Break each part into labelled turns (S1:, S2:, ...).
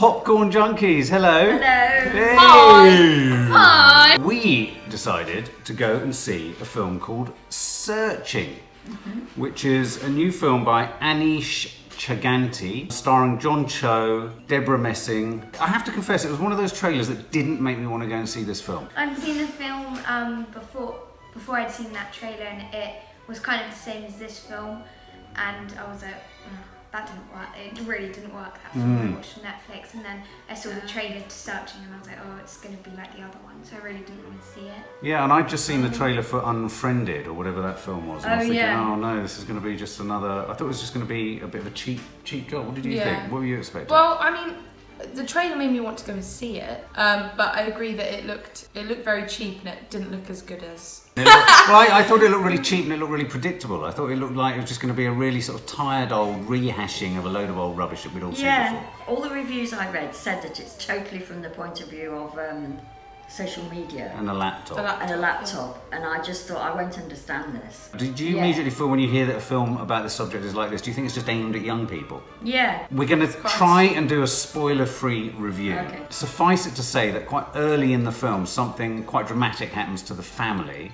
S1: Popcorn junkies, hello.
S2: Hello.
S1: Hey.
S2: Hi.
S1: We decided to go and see a film called Searching, which is a new film by Aneesh Chaganty, starring John Cho, Debra Messing. I have to confess, it was one of those trailers that didn't make me want to go and see this film.
S2: I'd seen the film before I'd seen that trailer, and it was kind of the same as this film, and I was like, that didn't work. It really didn't work, that film. I watched on Netflix, and then I saw the trailer to Searching, and I was like, oh, it's going to be like the other one, so I really didn't want to see it.
S1: Yeah, and I'd just seen the trailer for Unfriended, or whatever that film was, and I was thinking, oh no, this is going to be just another... I thought it was just going to be a bit of a cheap job. What did you think? What were you expecting?
S3: Well, I mean, the trailer made me want to go and see it, but I agree that it looked very cheap and it didn't look as good as...
S1: I thought it looked really cheap and it looked really predictable. I thought it looked like it was just going to be a really sort of tired old rehashing of a load of old rubbish that we'd all seen before.
S4: All the reviews I read said that it's totally from the point of view of social media.
S1: And a laptop.
S4: And I just thought, I won't understand this.
S1: Did you immediately feel when you hear that a film about the subject is like this, do you think it's just aimed at young people?
S4: Yeah.
S1: We're going to try and do a spoiler-free review.
S4: Okay.
S1: Suffice it to say that quite early in the film, something quite dramatic happens to the family.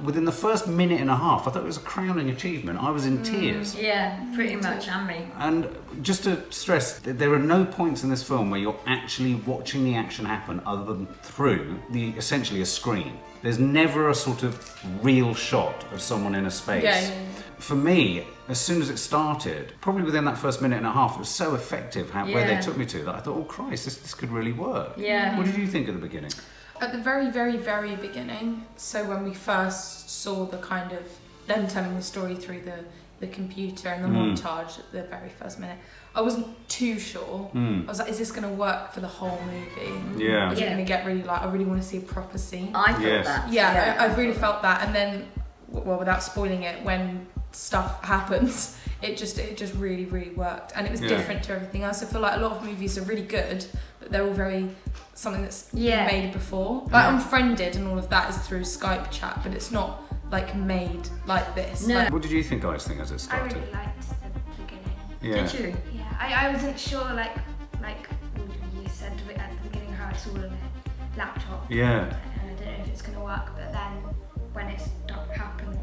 S1: Within the first minute and a half, I thought it was a crowning achievement. I was in tears.
S4: Yeah, pretty much, and me.
S1: And just to stress, there are no points in this film where you're actually watching the action happen other than through essentially a screen. There's never a sort of real shot of someone in a space.
S3: Yeah.
S1: For me, as soon as it started, probably within that first minute and a half, it was so effective where they took me to that I thought, oh Christ, this could really work.
S4: Yeah.
S1: What did you think at the beginning?
S3: At the very, very, very beginning, so when we first saw the kind of them telling the story through the computer and the montage at the very first minute, I wasn't too sure. I was like, is this going to work for the whole movie?
S1: Yeah.
S3: Is it going to get really I really want to see a proper scene?
S4: I thought that.
S3: Yeah, I really felt that. And then, well, without spoiling it, when stuff happens, it just really, really worked. And it was different to everything else. I feel like a lot of movies are really good, but they're all very something that's been made before. Like Unfriended and all of that is through Skype chat, but it's not like made like this.
S4: No.
S1: What did you think, as it
S2: I
S1: started?
S2: really liked the beginning.
S1: Yeah.
S4: Did you?
S2: Yeah, I wasn't sure, like you said at the beginning, how it's all on a laptop.
S1: Yeah.
S2: And I don't know if it's going to work, but then when it happened,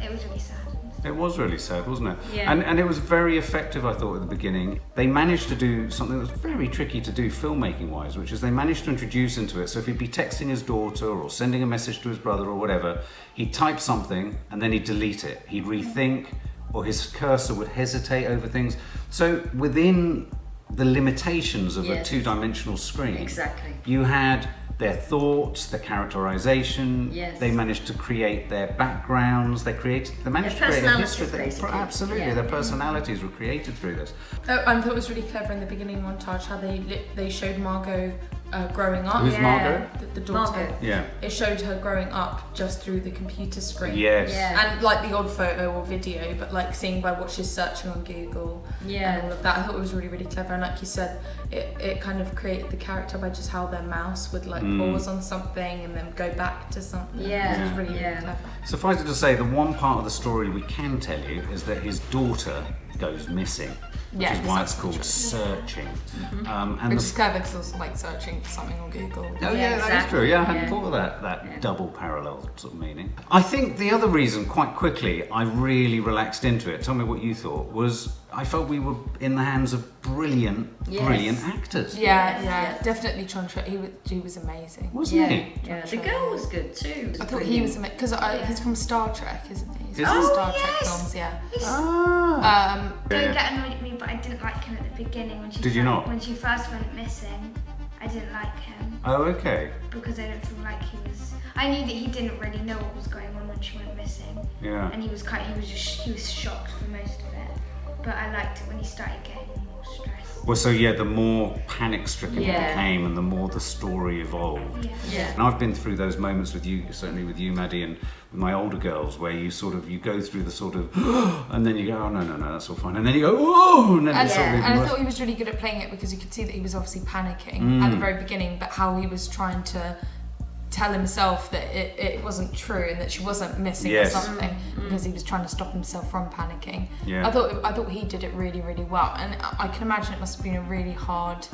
S2: it was really sad.
S1: It was really sad, wasn't it?
S4: Yeah.
S1: And it was very effective, I thought, at the beginning. They managed to do something that was very tricky to do filmmaking-wise, which is they managed to introduce into it. So if he'd be texting his daughter or sending a message to his brother or whatever, he'd type something and then he'd delete it. He'd rethink, or his cursor would hesitate over things. So within the limitations of a two-dimensional screen,
S4: Exactly.
S1: you had their thoughts, their characterization.
S4: Yes.
S1: They managed to create their backgrounds. They managed to create a history. Absolutely, their personalities were created through this.
S3: Oh, I thought it was really clever in the beginning montage how they showed Margot growing up.
S1: Who's Margot?
S3: The daughter.
S4: Margot.
S1: Yeah.
S3: It showed her growing up just through the computer screen.
S1: Yes.
S4: Yeah.
S3: And like the odd photo or video, but like seeing by what she's searching on Google and all of that. I thought it was really, really clever. And like you said, it kind of created the character by just how their mouse would like pause on something and then go back to something.
S4: Yeah.
S3: It was really, really clever.
S1: Suffice it to say, the one part of the story we can tell you is that his daughter goes missing, which is why it's called Searching. And
S5: Which is clever because it's like searching for something on Google.
S1: Oh yeah, that is true. Yeah, I hadn't thought of that double parallel sort of meaning. I think the other reason, quite quickly, I really relaxed into it, tell me what you thought, was I felt we were in the hands of brilliant actors.
S3: Yeah, definitely John Cho. He was amazing.
S1: Wasn't he?
S4: Yeah, the girl was good too.
S3: I thought he was amazing because he's from Star Trek, isn't he? He's
S1: Is
S3: from
S1: he?
S3: Star Trek films, yeah.
S2: Don't get annoyed at me, but I didn't like him at the beginning when she
S1: Did you not?
S2: When she first went missing, I didn't like him
S1: Oh, okay.
S2: because I don't feel like he was. I knew that he didn't really know what was going on when she went missing.
S1: Yeah.
S2: And he was shocked for most of it. But I liked it when he started getting more stressed.
S1: Well, so yeah, the more panic-stricken it became and the more the story evolved.
S4: Yeah.
S1: And I've been through those moments with you, certainly with you, Maddie, and with my older girls, where you go through the sort of, and then you go, oh no, that's all fine, and then you go, oh, and then it's sort of even
S3: And I
S1: worse.
S3: thought he was really good at playing it because you could see that he was obviously panicking at the very beginning, but how he was trying to tell himself that it wasn't true and that she wasn't missing or something because he was trying to stop himself from panicking.
S1: Yeah.
S3: I thought he did it really, really well, and I can imagine it must have been a really hard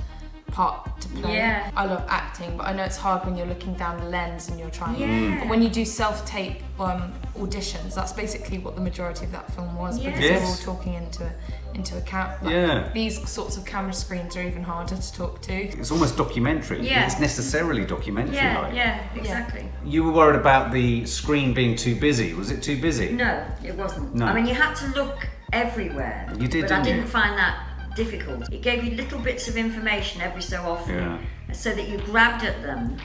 S3: part to play.
S4: Yeah.
S3: I love acting, but I know it's hard when you're looking down the lens and you're trying. But when you do self-tape auditions, that's basically what the majority of that film was, because they're all talking into a camera. These sorts of camera screens are even harder to talk to.
S1: It's almost documentary.
S2: Yeah.
S1: It's necessarily documentary.
S2: Yeah, exactly.
S1: You were worried about the screen being too busy. Was it too busy?
S4: No, it wasn't.
S1: No.
S4: I mean, you had to look everywhere.
S1: You did,
S4: but I
S1: didn't you?
S4: didn't find that difficult. It gave you little bits of information every so often, so that you grabbed at them,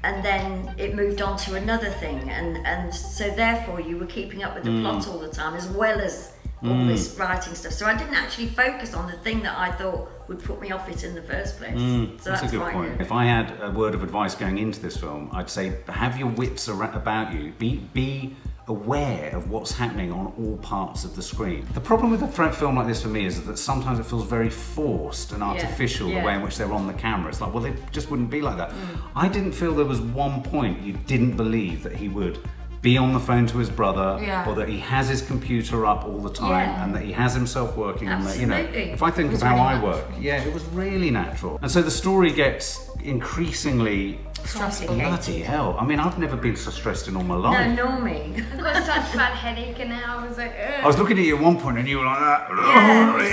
S4: and then it moved on to another thing, and so therefore you were keeping up with the plot all the time, as well as all this writing stuff. So I didn't actually focus on the thing that I thought would put me off it in the first place. So
S1: That's a good point. If I had a word of advice going into this film, I'd say have your wits about you. Be aware of what's happening on all parts of the screen. The problem with a film like this for me is that sometimes it feels very forced and artificial, the way in which they're on the camera. It's like, well, they just wouldn't be like that. I didn't feel there was one point you didn't believe that he would be on the phone to his brother, or that he has his computer up all the time, and that he has himself working on that. You know, if I think of how I work, it was really natural. And so the story gets increasingly
S3: stressful.
S1: Bloody hell! I mean, I've never been so stressed in all my life.
S4: No, nor me.
S2: I've got such a bad headache, and now I was like, ugh.
S1: I was looking at you at one point, and you were like that.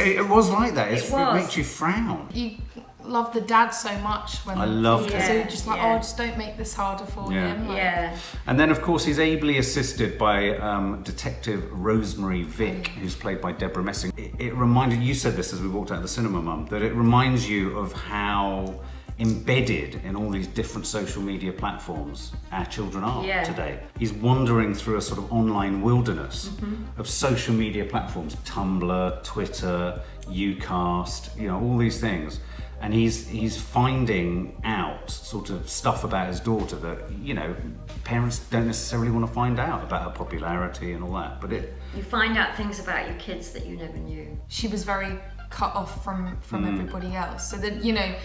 S1: It was like that. It makes you frown.
S3: You love the dad so much when
S1: I loved
S3: so
S1: it.
S3: you're just like, oh, just don't make this harder for him. Like,
S1: And then, of course, he's ably assisted by Detective Rosemary Vick, who's played by Debra Messing. It reminded, you said this as we walked out of the cinema, Mum, that it reminds you of how embedded in all these different social media platforms our children are today. He's wandering through a sort of online wilderness of social media platforms, Tumblr, Twitter, Ucast, you know, all these things. And he's finding out sort of stuff about his daughter that, you know, parents don't necessarily want to find out about her popularity and all that. But
S4: you find out things about your kids that you never knew.
S3: she was very cut off from everybody else. So that, you know,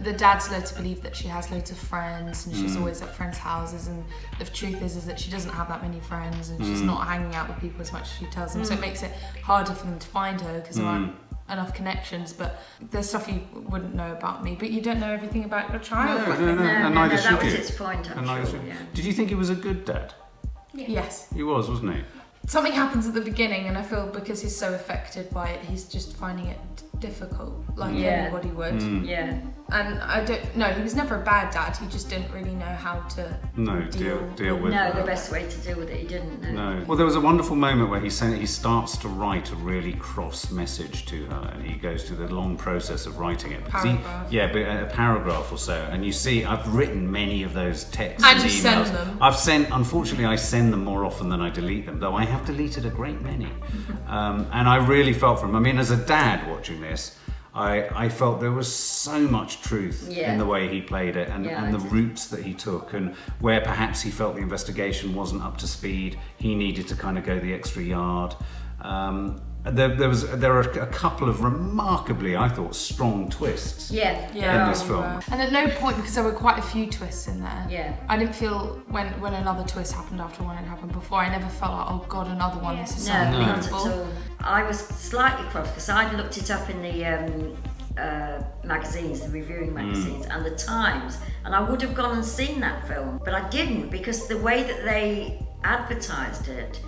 S3: the dad's led to believe that she has loads of friends and she's always at friends' houses, and the truth is that she doesn't have that many friends, and she's not hanging out with people as much as she tells them. So it makes it harder for them to find her because there aren't enough connections. But there's stuff you wouldn't know about me, but you don't know everything about your child.
S1: No, and neither should you.
S4: That was its point, I'm sure.
S1: Did you think he was a good dad?
S3: Yes.
S1: He was, wasn't he?
S3: Something happens at the beginning, and I feel because he's so affected by it, he's just finding it difficult, like anybody would. And I don't know, he was never a bad dad, he just didn't really know how to deal with
S4: No,
S3: it.
S4: the best way to deal with it, he didn't know.
S1: No. Well, there was a wonderful moment where he starts to write a really cross message to her, and he goes through the long process of writing it.
S3: Paragraph.
S1: But a paragraph or so, and you see, I've written many of those texts
S3: And
S1: and
S3: you
S1: emails.
S3: send them.
S1: Unfortunately, I send them more often than I delete them, though I have deleted a great many. And I really felt for him. I mean, as a dad watching this, I felt there was so much truth in the way he played it, and the routes that he took, and where perhaps he felt the investigation wasn't up to speed, he needed to kind of go the extra yard. There are a couple of remarkably, I thought, strong twists in this film.
S3: And at no point, because there were quite a few twists in there, I didn't feel when another twist happened after one had happened before, I never felt like, oh god, another one, this is so unbelievable.
S4: Not at all. I was slightly cross because I'd looked it up in the magazines, the reviewing magazines and the Times, and I would have gone and seen that film, but I didn't, because the way that they advertised it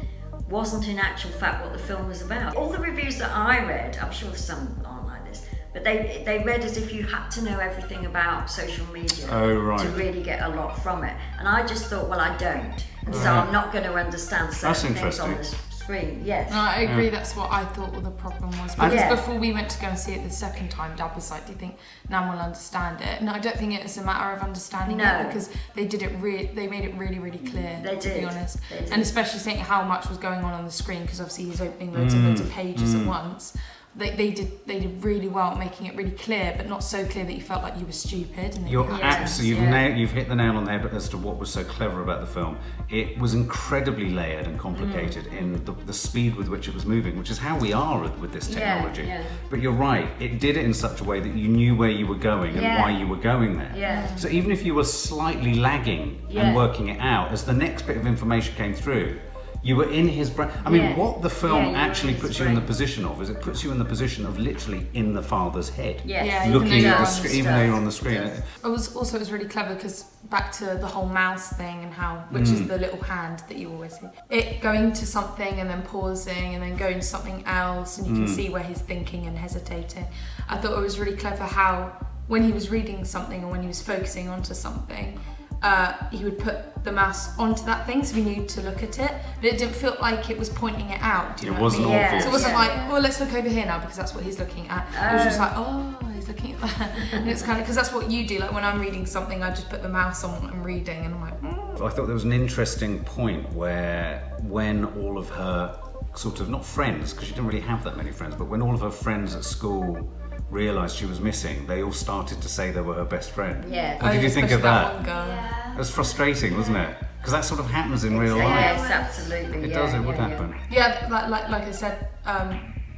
S4: wasn't in actual fact what the film was about. All the reviews that I read, I'm sure some aren't like this, but they read as if you had to know everything about social media to really get a lot from it. And I just thought, well, I don't. And so I'm not going to understand certain things on the screen. Yes.
S3: No, I agree, that's what I thought the problem was. Because before we went to go and see it the second time, Dad was like, do you think Nan will understand it? No, I don't think it's a matter of understanding it, because they did it they made it really, really clear, to be honest. And especially seeing how much was going on the screen, because obviously he's opening loads of pages at once. they did really well at making it really clear, but not so clear that you felt like you were stupid. And
S1: You're absolutely you've hit the nail on the head as to what was so clever about the film. It was incredibly layered and complicated in the speed with which it was moving, which is how we are with this technology.
S4: Yeah.
S1: But you're right, it did it in such a way that you knew where you were going and why you were going there.
S4: Yeah.
S1: So even if you were slightly lagging and working it out, as the next bit of information came through, you were in his brain. I mean, what the film actually puts you in the position of is it puts you in the position of literally in the father's head, looking at the screen, even though you're on the screen.
S3: It was really clever because back to the whole mouse thing and which is the little hand that you always see. It going to something and then pausing and then going to something else, and you can see where he's thinking and hesitating. I thought it was really clever how when he was reading something or when he was focusing onto something, he would put the mouse onto that thing so we knew to look at it, but it didn't feel like it was pointing it out. Do you know what I mean?
S1: Awful.
S3: So it wasn't like, well, let's look over here now because that's what he's looking at. It was just like, oh, he's looking at that. And it's kind of, because that's what you do. Like when I'm reading something, I just put the mouse on what I'm reading and I'm like,
S1: I thought there was an interesting point where when all of her sort of, not friends, because she didn't really have that many friends, but when all of her friends at school realised she was missing, they all started to say they were her best friend.
S4: Yeah.
S1: What did you think of that?
S3: One girl.
S1: It was frustrating, wasn't it? Because that sort of happens in real life.
S4: Yes, absolutely.
S1: It does, it would happen.
S3: Yeah, like I said,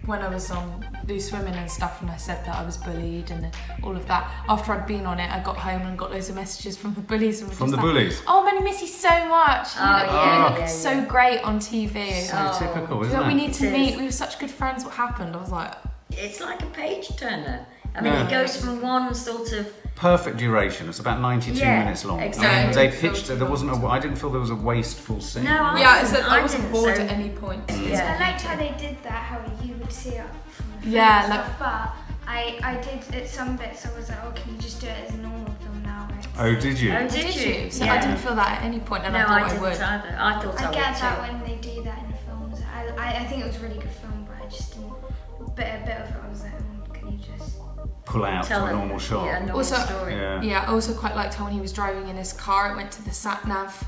S3: when I was on Do Swimming and stuff, and I said that I was bullied and all of that. After I'd been on it, I got home and got loads of messages from the bullies. And
S1: From the bullies?
S3: Oh, man, I miss you so much. You look so great on TV.
S1: So typical, isn't it?
S3: We need to meet. We were such good friends. What happened? I was like...
S4: It's like a page turner. I mean, it goes from one sort of...
S1: Perfect duration. It's about 92 minutes long.
S4: Exactly.
S1: I mean, they pitched it. There wasn't I didn't feel there was a wasteful scene.
S4: No,
S3: I wasn't bored at any point.
S2: I liked how they did that, how you would see it from the film
S3: Yeah,
S2: and stuff, but I did at some bits I was like, oh, can you just do it as a normal film now?
S1: Oh, did you?
S4: Oh, did you?
S3: So I didn't feel that at any point, and
S4: No,
S3: I thought
S4: I didn't
S3: would.
S4: either. I thought I
S2: I
S4: would
S2: get
S4: too.
S2: that when they do that in films. I think it was a really good film, but I just didn't. A bit of it, I was like, oh, can you just
S1: pull out
S4: tell
S1: to a normal shot?
S4: Yeah, normal
S3: Also,
S4: story.
S3: Yeah, I also quite liked how when he was driving in his car, it went to the sat nav.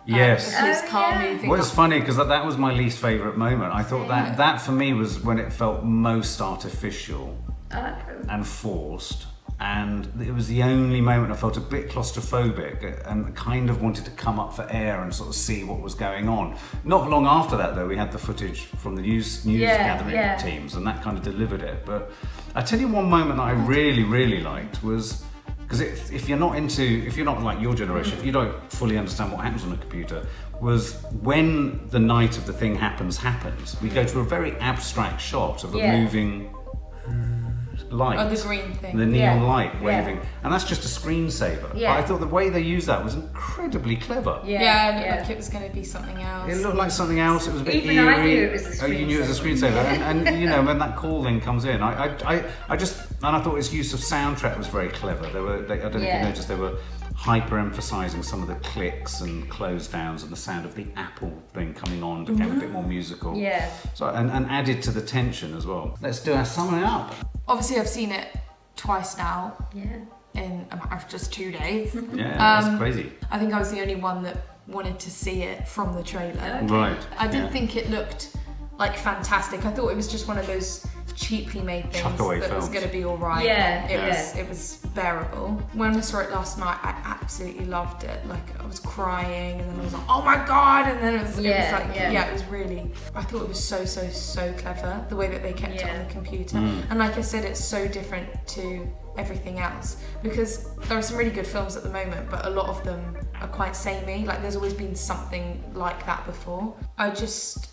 S1: Yes.
S3: Of his car moving.
S1: Well, it's funny because that was my least favourite moment. I thought that for me was when it felt most artificial and forced, and it was the only moment I felt a bit claustrophobic and kind of wanted to come up for air and sort of see what was going on. Not long after that, though, we had the footage from the news gathering teams, and that kind of delivered it. But I tell you one moment that I really, really liked was, because if you're not like your generation, if you don't fully understand what happens on a computer, was when the night of the thing happens, we go to a very abstract shot of a moving light.
S3: Oh, the green thing.
S1: The neon light waving. And that's just a screensaver.
S4: Yeah.
S1: But I thought the way they used that was incredibly clever.
S3: It looked like it was going to be something else.
S1: It looked like something else. It was a bit
S4: Even
S1: eerie.
S4: I knew it was a screensaver.
S1: Oh, you knew it was a screensaver. And you know, when that call then comes in, I thought its use of soundtrack was very clever. I don't know if you noticed, they were hyper-emphasising some of the clicks and close downs, and the sound of the Apple thing coming on became a bit more musical.
S4: Yeah.
S1: So and added to the tension as well. Let's do our summing up.
S3: Obviously, I've seen it twice now.
S4: Yeah.
S3: In a matter of just 2 days.
S1: Yeah, that's crazy.
S3: I think I was the only one that wanted to see it from the trailer.
S1: Right.
S3: I didn't think it looked like fantastic. I thought it was just one of those cheaply made things
S1: Chuck-away
S3: that was
S1: films.
S3: going to be all right. It was bearable. When I saw it last night, I absolutely loved it. Like, I was crying, and then I was like, oh my god, and then it was really, I thought it was so clever, the way that they kept it on the computer. And like I said, it's so different to everything else, because there are some really good films at the moment, but a lot of them are quite samey. Like, there's always been something like that before. I just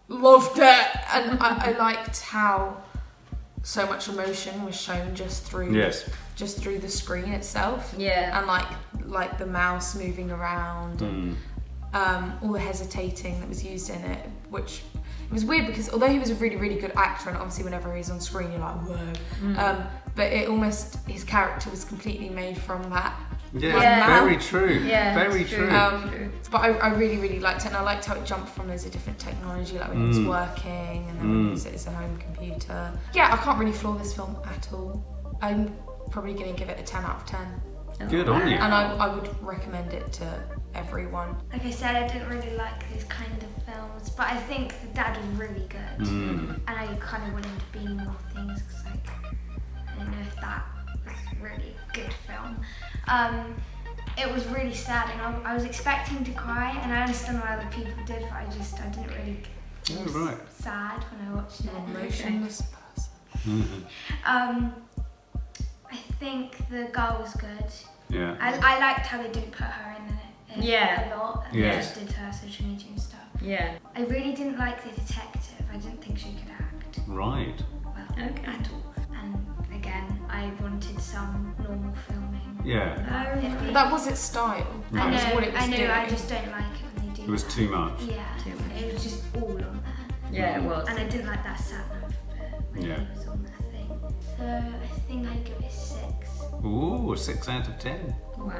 S3: loved it, and I liked how so much emotion was shown just through the screen itself.
S4: Yeah.
S3: And like the mouse moving around, and all the hesitating that was used in it, which it was weird because although he was a really, really good actor, and obviously whenever he's on screen you're like, whoa, but it almost, his character was completely made from that.
S1: Very true.
S4: Yeah,
S1: very
S4: it's
S1: true.
S3: But I really, really liked it, and I liked how it jumped from loads of different technology, like when it was working, and then when it was at his home computer. Yeah, I can't really flaw this film at all. I'm probably going to give it a 10 out of 10.
S1: Good on you.
S3: And I would recommend it to everyone.
S2: Like I said, I didn't really like these kind of films, but I think the dad was really good. And I kind of wanted to be in more things because like, I don't know if that was really a good film. It was really sad, and I was expecting to cry, and I understand why other people did, but I didn't really feel sad when I watched it.
S3: Emotionless person.
S2: I think the girl was good.
S1: Yeah.
S2: I liked how they didn't put her in a lot, and they just did her social media and stuff.
S4: Yeah.
S2: I really didn't like the detective. I didn't think she could act
S1: Right.
S2: well
S4: Okay.
S2: at all. And again, I wanted some normal filming.
S1: Yeah.
S2: It'd be-
S3: That was its style.
S2: I
S3: That was what it was
S2: know.
S3: doing.
S2: I just don't like it when they do.
S1: It was
S2: that.
S1: too much.
S2: Yeah,
S4: Too much.
S2: it was just all on there.
S4: Yeah, it was.
S2: And I didn't like that sat nav bit when
S1: Yeah.
S2: he was on that thing. So I think I'd give it 6.
S1: Ooh, a 6 out of 10.
S4: Wow.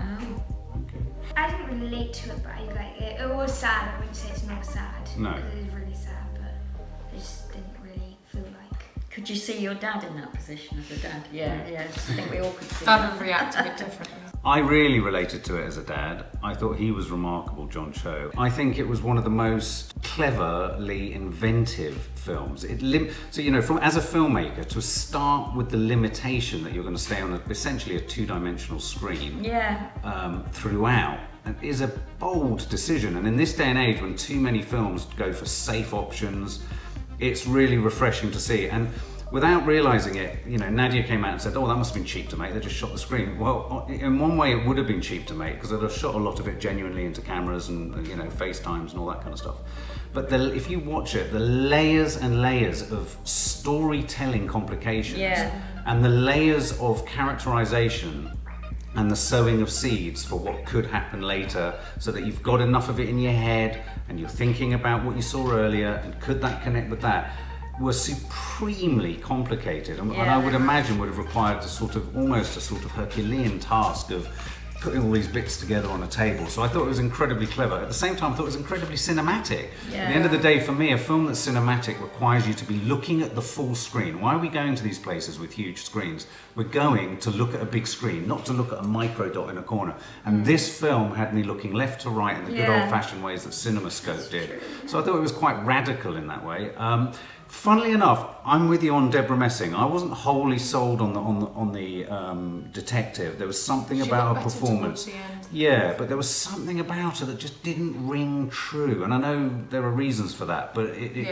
S1: Okay.
S2: I didn't relate to it, but I like it. It was sad. I wouldn't say it's not sad.
S1: No.
S2: Because it is really sad, but I just didn't really feel like.
S4: Could you see your dad in that position of the dad? Yeah, yeah. I think we all could see
S3: Dad
S4: that.
S3: would react a bit differently.
S1: I really related to it as a dad. I thought he was remarkable, John Cho. I think it was one of the most cleverly inventive films. So, you know, as a filmmaker, to start with the limitation that you're going to stay on essentially a two-dimensional screen throughout is a bold decision. And in this day and age, when too many films go for safe options, it's really refreshing to see. And without realising it, you know, Nadia came out and said, "Oh, that must have been cheap to make. They just shot the screen." Well, in one way, it would have been cheap to make because they'd have shot a lot of it genuinely into cameras and, you know, FaceTimes and all that kind of stuff. But if you watch it, the layers and layers of storytelling complications and the layers of characterisation and the sowing of seeds for what could happen later, so that you've got enough of it in your head and you're thinking about what you saw earlier and could that connect with that, was supremely complicated, and I would imagine would have required almost a sort of Herculean task of putting all these bits together on a table. So I thought it was incredibly clever. At the same time, I thought it was incredibly cinematic.
S4: Yeah.
S1: At the end of the day, for me, a film that's cinematic requires you to be looking at the full screen. Why are we going to these places with huge screens? We're going to look at a big screen, not to look at a micro dot in a corner. And this film had me looking left to right in the good old-fashioned ways that CinemaScope did. So I thought it was quite radical in that way. Funnily enough, I'm with you on Debra Messing. I wasn't wholly sold on the detective. There was something about her performance. Yeah, but there was something about her that just didn't ring true. And I know there are reasons for that, but it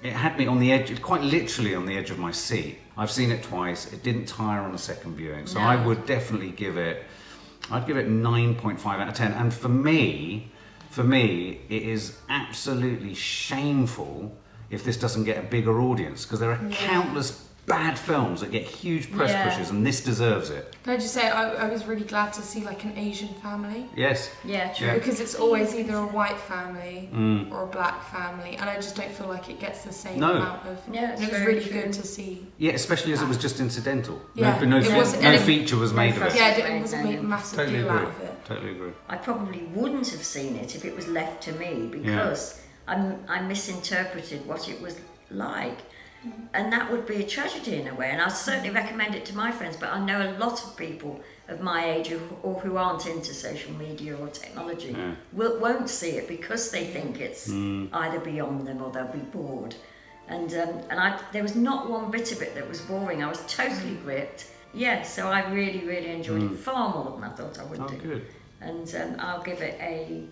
S1: had me on the edge, quite literally on the edge of my seat. I've seen it twice. It didn't tire on a second viewing, so I would definitely give it 9.5 out of 10. And for me, it is absolutely shameful if this doesn't get a bigger audience, because there are countless bad films that get huge press pushes, and this deserves it.
S3: Can I just say, I was really glad to see like an Asian family.
S1: Yes.
S4: Yeah, true.
S1: Yeah.
S3: Because it's always either a white family or a black family, and I just don't feel like it gets the same amount of.
S4: Yeah,
S3: and it was really good to see.
S1: Yeah, especially as it was just incidental.
S3: Yeah,
S1: No
S3: it
S1: feature was made of it.
S3: Yeah, it wasn't made a massive
S1: Totally
S3: deal
S1: agree.
S3: out of it.
S1: Totally agree.
S4: I probably wouldn't have seen it if it was left to me, because I misinterpreted what it was like. And that would be a tragedy in a way, and I certainly recommend it to my friends, but I know a lot of people of my age who aren't into social media or technology won't see it because they think it's either beyond them or they'll be bored. And there was not one bit of it that was boring. I was totally gripped. Yeah, so I really, really enjoyed it far more than I thought I would do.
S1: Good.
S4: And I'll give it a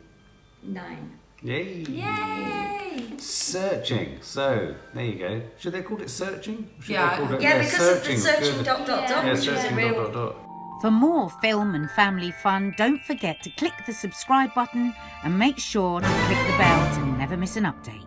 S4: 9.
S1: Yay!
S3: Yay!
S1: Searching. So there you go. Should they have called it searching? Should they
S3: Yeah.
S1: have called it-
S4: Yeah, because of the
S1: Good.
S4: searching ...
S1: Yeah,
S4: which was
S1: searching ...
S4: the real...
S1: dot.
S6: For more film and family fun, don't forget to click the subscribe button and make sure to click the bell to never miss an update.